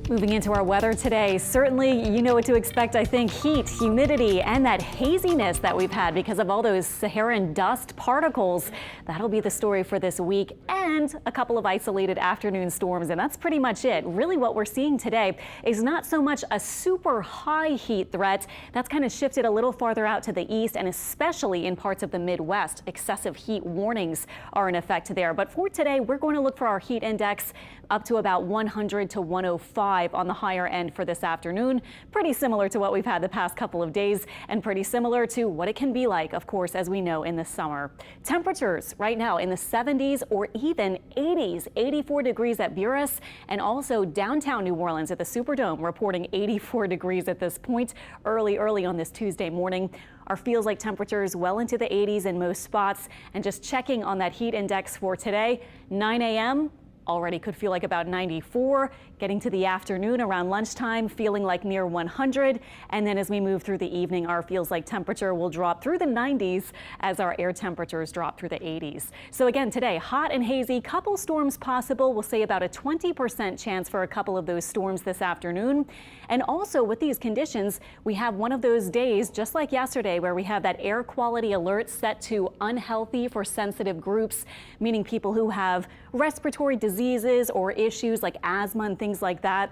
Moving into our weather today, certainly you know what to expect, I think. Heat, humidity, and that haziness that we've had because of all those Saharan dust particles. That'll be the story for this week, and a couple of isolated afternoon storms, and that's pretty much it. Really what we're seeing today is not so much a super high heat threat. That's kind of shifted a little farther out to the east, and especially in parts of the Midwest. Excessive heat warnings are in effect there. But for today, we're going to look for our heat index up to about 100 to 105 on the higher end for this afternoon. Pretty similar to what we've had the past couple of days, and pretty similar to what it can be like, of course, as we know, in the summer. Temperatures right now in the 70s or even 80s, 84 degrees at Buras, and also downtown New Orleans at the Superdome reporting 84 degrees at this point early on this Tuesday morning. Our feels like temperatures well into the 80s in most spots, and just checking on that heat index for today, 9 a.m. already could feel like about 94, getting to the afternoon around lunchtime, feeling like near 100. And then as we move through the evening, our feels like temperature will drop through the 90s as our air temperatures drop through the 80s. So again, today, hot and hazy, couple storms possible. We'll say about a 20% chance for a couple of those storms this afternoon. And also with these conditions, we have one of those days, just like yesterday, where we have that air quality alert set to unhealthy for sensitive groups, meaning people who have respiratory diseases or issues like asthma and things like that.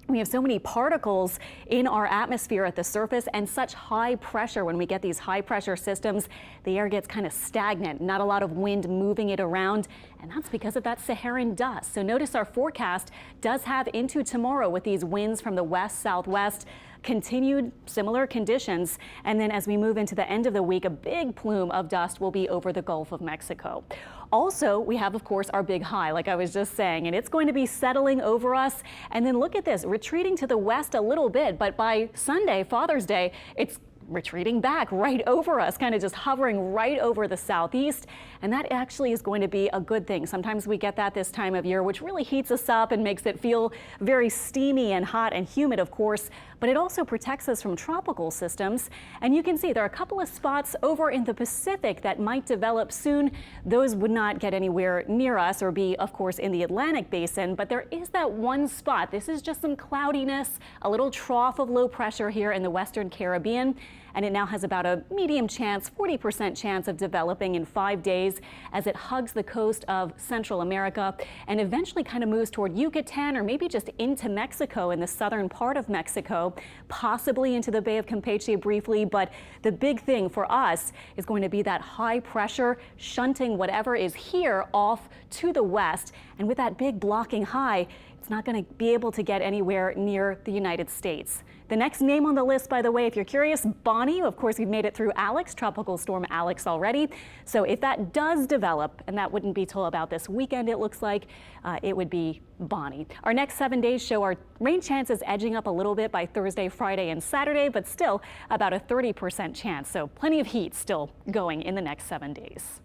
We have so many particles in our atmosphere at the surface and such high pressure. When we get these high pressure systems, the air gets kind of stagnant, not a lot of wind moving it around, and that's because of that Saharan dust. So notice our forecast does have into tomorrow with these winds from the west southwest, continued similar conditions, and then as we move into the end of the week, a big plume of dust will be over the Gulf of Mexico. Also, we have, of course, our big high, like I was just saying, and it's going to be settling over us. And then look at this, retreating to the west a little bit, but by Sunday, Father's Day, it's retreating back right over us, kind of just hovering right over the southeast. And that actually is going to be a good thing. Sometimes we get that this time of year, which really heats us up and makes it feel very steamy and hot and humid, of course, but it also protects us from tropical systems. And you can see there are a couple of spots over in the Pacific that might develop soon. Those would not get anywhere near us or be, of course, in the Atlantic basin, but there is that one spot. This is just some cloudiness, a little trough of low pressure here in the Western Caribbean. And it now has about a medium chance, 40% chance of developing in 5 days as it hugs the coast of Central America and eventually kind of moves toward Yucatan or maybe just into Mexico in the southern part of Mexico, possibly into the Bay of Campeche briefly. But the big thing for us is going to be that high pressure shunting whatever is here off to the west. And with that big blocking high, it's not going to be able to get anywhere near the United States. The next name on the list, by the way, if you're curious, Bonnie. Of course, we've made it through Alex, Tropical Storm Alex already. So if that does develop, and that wouldn't be till about this weekend, it looks like, it would be Bonnie. Our next 7 days show our rain chances edging up a little bit by Thursday, Friday, and Saturday, but still about a 30% chance. So plenty of heat still going in the next 7 days.